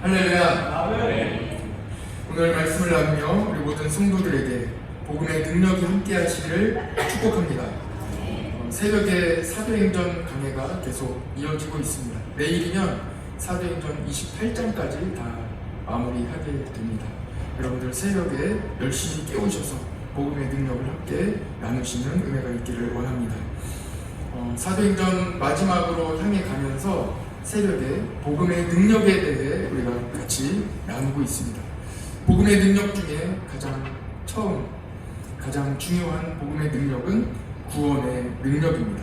할렐루야. 아멘. 오늘 말씀을 나누며 우리 모든 성도들에게 복음의 능력이 함께 하시기를 축복합니다. 새벽에 사도행전 강해가 계속 이어지고 있습니다. 내일이면 사도행전 28장까지 다 마무리하게 됩니다. 여러분들 새벽에 열심히 깨우셔서 복음의 능력을 함께 나누시는 은혜가 있기를 원합니다. 사도행전 마지막으로 향해 가면서 새벽에 복음의 능력에 대해 우리가 같이 나누고 있습니다. 복음의 능력 중에 가장 중요한 복음의 능력은 구원의 능력입니다.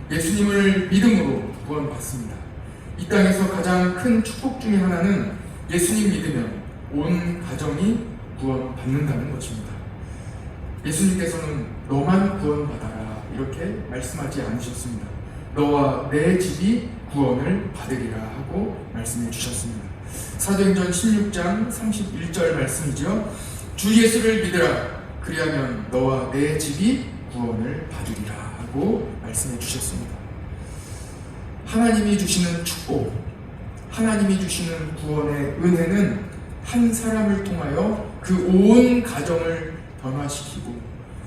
예수님을 믿음으로 구원받습니다. 이 땅에서 가장 큰 축복 중에 하나는 예수님 믿으면 온 가정이 구원받는다는 것입니다. 예수님께서는 너만 구원받아라 이렇게 말씀하지 않으셨습니다. 너와 내 집이 구원을 받으리라 하고 말씀해 주셨습니다. 사도행전 16장 31절 말씀이죠. 주 예수를 믿으라 그리하면 너와 내 집이 구원을 받으리라 하고 말씀해 주셨습니다. 하나님이 주시는 축복, 하나님이 주시는 구원의 은혜는 한 사람을 통하여 그 온 가정을 변화시키고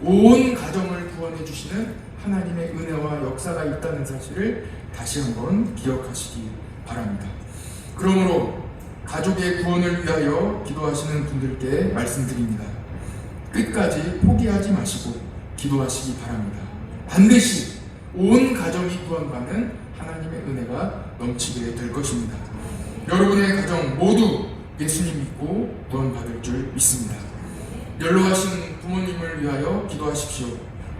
온 가정을 구원해 주시는 하나님의 은혜와 역사가 있다는 사실을 다시 한번 기억하시기 바랍니다. 그러므로 가족의 구원을 위하여 기도하시는 분들께 말씀드립니다. 끝까지 포기하지 마시고 기도하시기 바랍니다. 반드시 온 가정이 구원받는 하나님의 은혜가 넘치게 될 것입니다. 여러분의 가정 모두 예수님 믿고 구원받을 줄 믿습니다. 연로하신 부모님을 위하여 기도하십시오.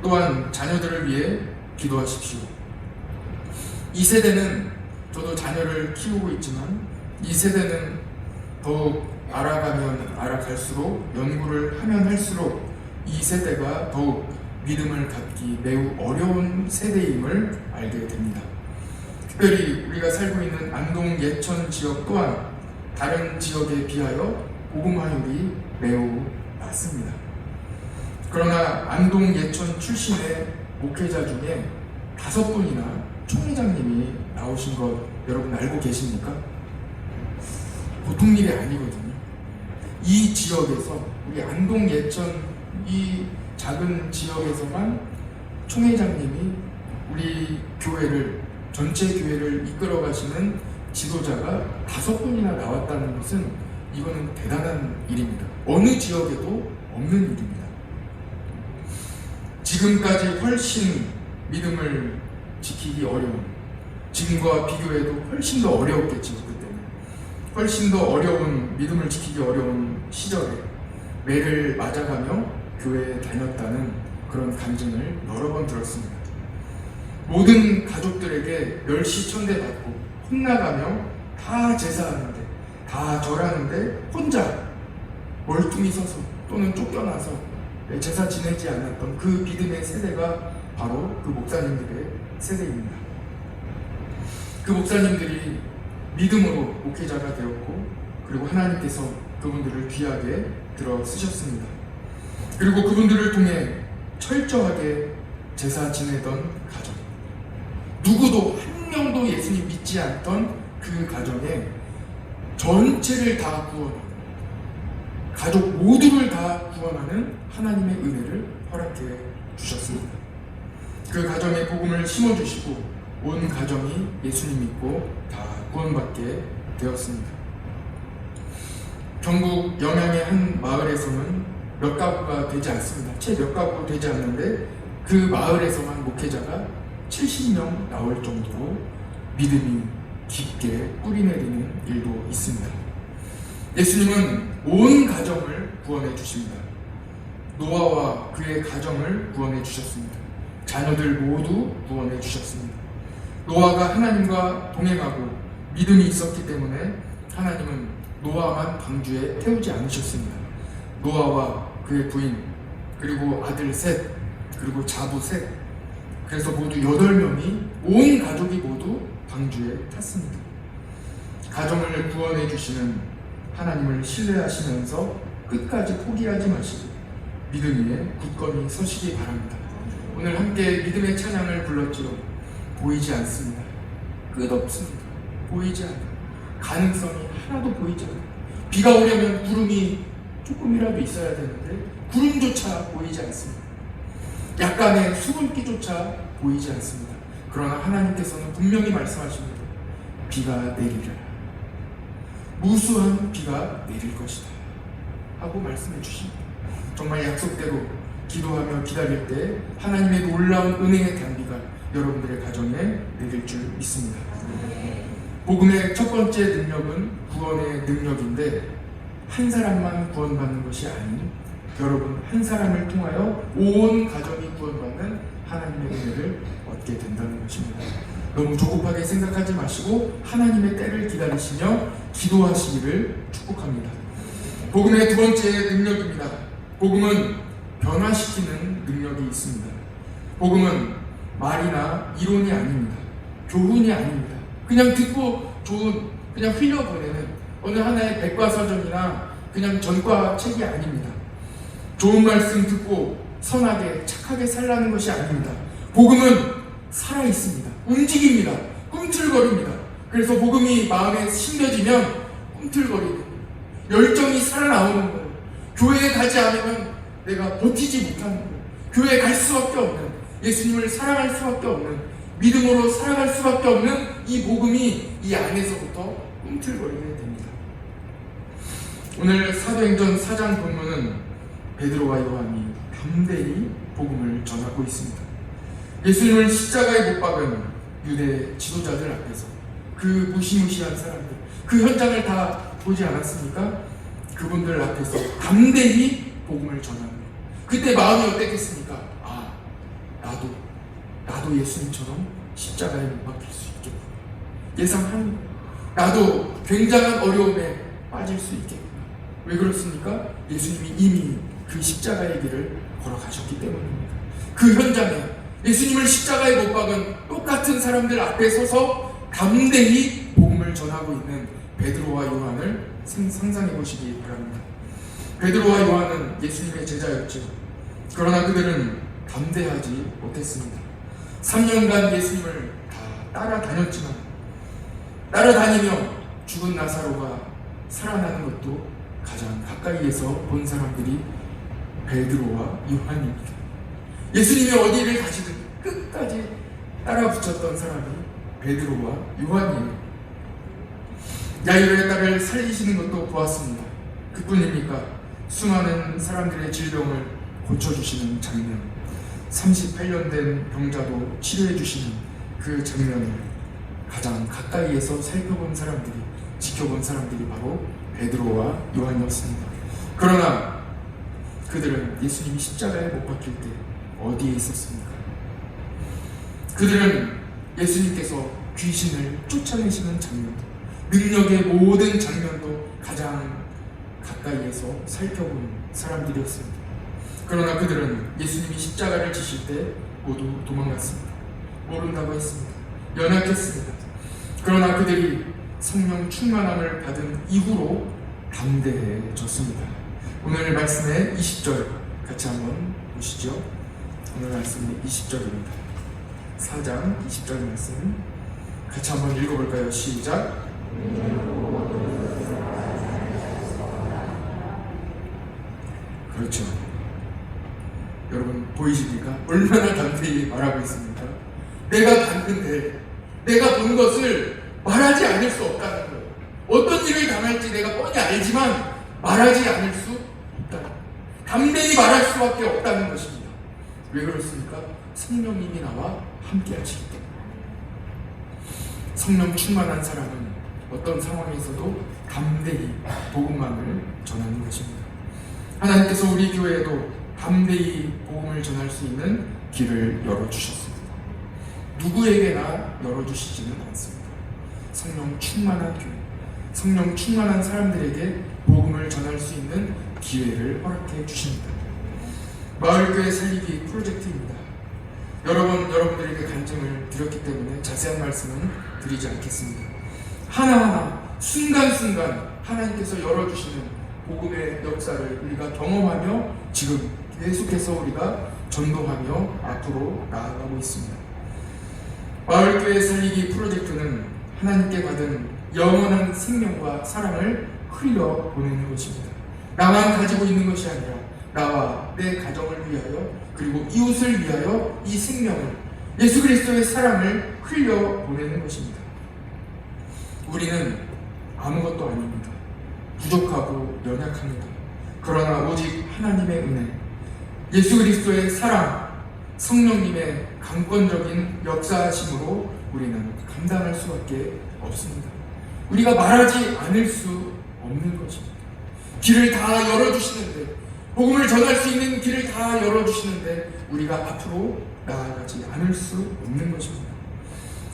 또한 자녀들을 위해 기도하십시오. 이 세대는 저도 자녀를 키우고 있지만 이 세대는 더욱 알아가면 알아갈수록 연구를 하면 할수록 이 세대가 더욱 믿음을 갖기 매우 어려운 세대임을 알게 됩니다. 특별히 우리가 살고 있는 안동 예천 지역 또한 다른 지역에 비하여 복음화율이 매우 낮습니다. 그러나 안동 예천 출신의 목회자 중에 5분이나 총회장님이 나오신 것 여러분 알고 계십니까? 보통 일이 아니거든요. 이 지역에서 우리 안동 예천 이 작은 지역에서만 총회장님이 우리 교회를 전체 교회를 이끌어 가시는 지도자가 5분이나 나왔다는 것은 이거는 대단한 일입니다. 어느 지역에도 없는 일입니다. 지금까지 훨씬 믿음을 지키기 어려운, 지금과 비교해도 훨씬 더 어려웠겠죠. 그때는 훨씬 더 어려운, 믿음을 지키기 어려운 시절에 매를 맞아가며 교회에 다녔다는 그런 간증을 여러 번 들었습니다. 모든 가족들에게 멸시천대받고 혼나가며 다 제사하는데 다 절하는데 혼자 멀뚱히 서서 또는 쫓겨나서 제사 지내지 않았던 그 믿음의 세대가 바로 그 목사님들의 세대입니다. 그 목사님들이 믿음으로 목회자가 되었고 그리고 하나님께서 그분들을 귀하게 들어 쓰셨습니다. 그리고 그분들을 통해 철저하게 제사 지내던 가정, 누구도 한 명도 예수님 믿지 않던 그 가정에 전체를 다 구원하고 가족 모두를 다 구원하는 하나님의 은혜를 허락해 주셨습니다. 그 가정에 복음을 심어주시고 온 가정이 예수님 믿고 다 구원받게 되었습니다. 경북 영양의 한 마을에서는 몇 가구가 되지 않습니다. 채 몇 가구 되지 않는데 그 마을에서만 목회자가 70명 나올 정도로 믿음이 깊게 뿌리내리는 일도 있습니다. 예수님은 온 가정을 구원해 주십니다. 노아와 그의 가정을 구원해 주셨습니다. 자녀들 모두 구원해 주셨습니다. 노아가 하나님과 동행하고 믿음이 있었기 때문에 하나님은 노아만 방주에 태우지 않으셨습니다. 노아와 그의 부인 그리고 아들 셋 그리고 자부 셋, 그래서 모두 8명이 온 가족이 모두 방주에 탔습니다. 가정을 구원해 주시는 하나님을 신뢰하시면서 끝까지 포기하지 마시고 믿음 위에 굳건히 서시기 바랍니다. 오늘 함께 믿음의 찬양을 불렀지요. 보이지 않습니다. 끝없습니다. 보이지 않아요. 가능성이 하나도 보이지 않아요. 비가 오려면 구름이 조금이라도 있어야 되는데 구름조차 보이지 않습니다. 약간의 수분기조차 보이지 않습니다. 그러나 하나님께서는 분명히 말씀하십니다. 비가 내리라. 무수한 비가 내릴 것이다 하고 말씀해 주십니다. 정말 약속대로 기도하며 기다릴 때 하나님의 놀라운 은혜의 단비가 여러분들의 가정에 내릴 줄 믿습니다. 복음의 첫 번째 능력은 구원의 능력인데 한 사람만 구원받는 것이 아닌 여러분 한 사람을 통하여 온 가정이 구원받는 하나님의 은혜를 얻게 된다는 것입니다. 너무 조급하게 생각하지 마시고 하나님의 때를 기다리시며 기도하시기를 축복합니다. 복음의 두 번째 능력입니다. 복음은 변화시키는 능력이 있습니다. 복음은 말이나 이론이 아닙니다. 교훈이 아닙니다. 그냥 듣고 그냥 흘려보내는 어느 하나의 백과사전이나 그냥 전과 책이 아닙니다. 좋은 말씀 듣고 선하게 착하게 살라는 것이 아닙니다. 복음은 살아있습니다. 움직입니다. 꿈틀거립니다. 그래서 복음이 마음에 심겨지면 꿈틀거리는 열정이 살아나오는 거예요. 교회에 가지 않으면 내가 버티지 못하는 거예요. 교회에 갈 수밖에 없는, 예수님을 사랑할 수밖에 없는, 믿음으로 살아갈 수밖에 없는 이 복음이 이 안에서부터 꿈틀거리게 됩니다. 오늘 사도행전 4장 본문은 베드로와 요한이 담대히 복음을 전하고 있습니다. 예수님을 십자가에 못 박은 유대 지도자들 앞에서 그 무시무시한 사람들, 그 현장을 다 보지 않았습니까? 그분들 앞에서 담대히 복음을 전합니다. 그때 마음이 어땠겠습니까? 아, 나도 예수님처럼 십자가에 못 박힐 수 있겠구나. 예상합니다. 나도 굉장한 어려움에 빠질 수 있겠구나. 왜 그렇습니까? 예수님이 이미 그 십자가의 길을 걸어가셨기 때문입니다. 그 현장에 예수님을 십자가에 못 박은 똑같은 사람들 앞에 서서 담대히 복음을 전하고 있는 베드로와 요한을 상상해 보시기 바랍니다. 베드로와 요한은 예수님의 제자였죠. 그러나 그들은 담대하지 못했습니다. 3년간 예수님을 다 따라다니며 죽은 나사로가 살아나는 것도 가장 가까이에서 본 사람들이 베드로와 요한입니다. 예수님이 어디를 가시든 끝까지 따라 붙였던 사람이 베드로와 요한이에요. 야이로의 딸을 살리시는 것도 보았습니다. 그뿐입니까? 수많은 사람들의 질병을 고쳐주시는 장면, 38년 된 병자도 치료해 주시는 그 장면을 가장 가까이에서 살펴본 사람들이, 지켜본 사람들이 바로 베드로와 요한이었습니다. 그러나 그들은 예수님이 십자가에 못 박힐 때 어디에 있었습니까? 그들은 예수님께서 귀신을 쫓아내시는 장면도, 능력의 모든 장면도 가장 가까이에서 살펴본 사람들이었습니다. 그러나 그들은 예수님이 십자가를 지실 때 모두 도망갔습니다. 모른다고 했습니다. 연약했습니다. 그러나 그들이 성령 충만함을 받은 이후로 담대해졌습니다. 오늘 말씀의 20절 같이 한번 보시죠. 오늘 말씀의 20절입니다. 4장 20절 말씀 같이 한번 읽어볼까요? 시작. 그렇죠. 여러분 보이십니까? 얼마나 담대히 말하고 있습니까? 내가 봤는데, 내가 본 것을 말하지 않을 수 없다는 거예요. 어떤 일을 당할지 내가 뻔히 알지만 말하지 않을 수 없다. 담대히 말할 수밖에 없다는 것입니다. 왜 그렇습니까? 성령님이 나와 함께 하시기 때문에. 성령 충만한 사람은 어떤 상황에서도 담대히 복음만을 전하는 것입니다. 하나님께서 우리 교회에도 담대히 복음을 전할 수 있는 길을 열어주셨습니다. 누구에게나 열어주시지는 않습니다. 성령 충만한 교회, 성령 충만한 사람들에게 복음을 전할 수 있는 기회를 허락해 주십니다. 마을교회 살리기 프로젝트입니다. 여러분들에게 간증을 드렸기 때문에 자세한 말씀은 드리지 않겠습니다. 하나하나 순간순간 하나님께서 열어주시는 복음의 역사를 우리가 경험하며 지금 계속해서 우리가 전도하며 앞으로 나아가고 있습니다. 마을교회 살리기 프로젝트는 하나님께 받은 영원한 생명과 사랑을 흘려보내는 것입니다. 나만 가지고 있는 것이 아니라 나와 내 가정을 위하여 그리고 이웃을 위하여 이 생명을, 예수 그리스도의 사랑을 흘려보내는 것입니다. 우리는 아무것도 아닙니다. 부족하고 연약합니다. 그러나 오직 하나님의 은혜, 예수 그리스도의 사랑, 성령님의 강권적인 역사하심으로 우리는 감당할 수밖에 없습니다. 우리가 말하지 않을 수 없는 것입니다. 길을 다 열어주시는데, 복음을 전할 수 있는 길을 다 열어주시는데 우리가 앞으로 나아가지 않을 수 없는 것입니다.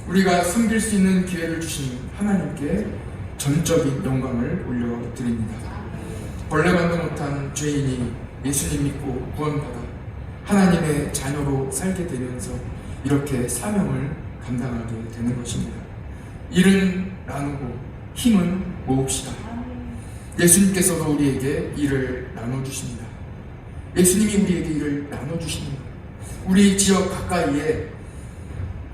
우리가 섬길 수 있는 기회를 주신 하나님께 전적인 영광을 올려드립니다. 벌레만도 못한 죄인이 예수님 믿고 구원받아 하나님의 자녀로 살게 되면서 이렇게 사명을 감당하게 되는 것입니다. 일은 나누고 힘은 모읍시다. 예수님께서도 우리에게 일을 나눠주십니다. 예수님이 우리에게 일을 나눠주십니다. 우리 지역 가까이에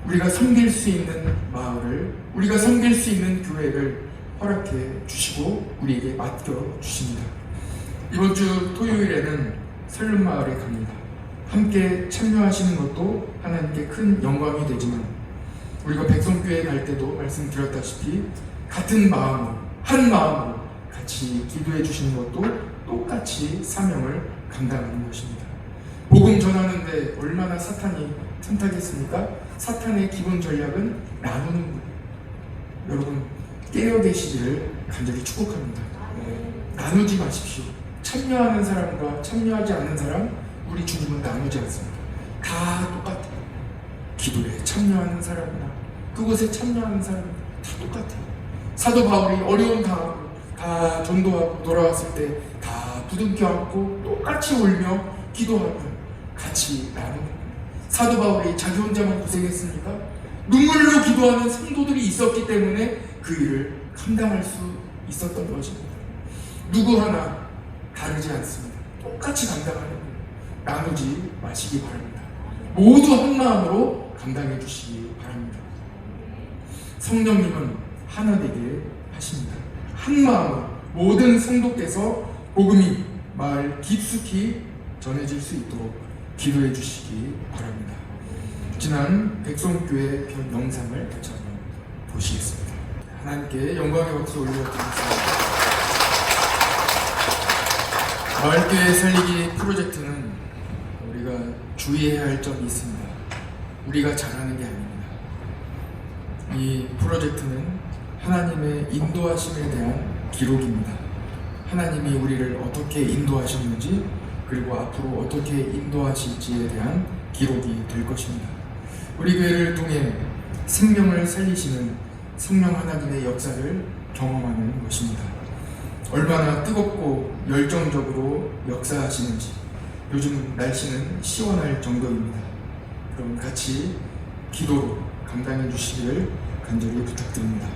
우리가 섬길 수 있는 마을을, 우리가 섬길 수 있는 교회를 허락해 주시고 우리에게 맡겨 주십니다. 이번 주 토요일에는 설륜마을에 갑니다. 함께 참여하시는 것도 하나님께 큰 영광이 되지만 우리가 백성교회 갈 때도 말씀드렸다시피 같은 마음으로, 한 마음으로 같이 기도해 주시는 것도 똑같이 사명을 감당하는 것입니다. 복음 전하는데 얼마나 사탄이 틈타겠습니까? 사탄의 기본 전략은 나누는 거예요. 여러분 깨어 계시기를 간절히 축복합니다. 나누지 마십시오. 참여하는 사람과 참여하지 않는 사람, 우리 주님은 나누지 않습니다. 다 똑같아요. 기도에 참여하는 사람이나 그곳에 참여하는 사람이나 다 똑같아요. 사도 바울이 어려움 당하고 다 전도하고 돌아왔을 때 다 부둥켜 안고 똑같이 울며 기도하며 같이 나누는 거예요. 사도 바울이 자기 혼자만 고생했습니까? 눈물로 기도하는 성도들이 있었기 때문에 그 일을 감당할 수 있었던 것입니다. 누구 하나 다르지 않습니다. 똑같이 감당하는 거예요. 나누지 마시기 바랍니다. 모두 한 마음으로 감당해 주시기 바랍니다. 성령님은 하나 되게 하십니다. 한 마음으로 모든 성도께서 복음이 마을 깊숙이 전해질 수 있도록 기도해 주시기 바랍니다. 지난 백성교회 편 영상을 같이 한번 보시겠습니다. 하나님께 영광의 박수 올려드리겠습니다. 마을교회 살리기 프로젝트는 우리가 주의해야 할 점이 있습니다. 우리가 잘하는 게 아닙니다. 이 프로젝트는 하나님의 인도하심에 대한 기록입니다. 하나님이 우리를 어떻게 인도하셨는지 그리고 앞으로 어떻게 인도하실지에 대한 기록이 될 것입니다. 우리 교회를 통해 생명을 살리시는 성령 하나님의 역사를 경험하는 것입니다. 얼마나 뜨겁고 열정적으로 역사하시는지 요즘 날씨는 시원할 정도입니다. 그럼 같이 기도로 감당해 주시기를 간절히 부탁드립니다.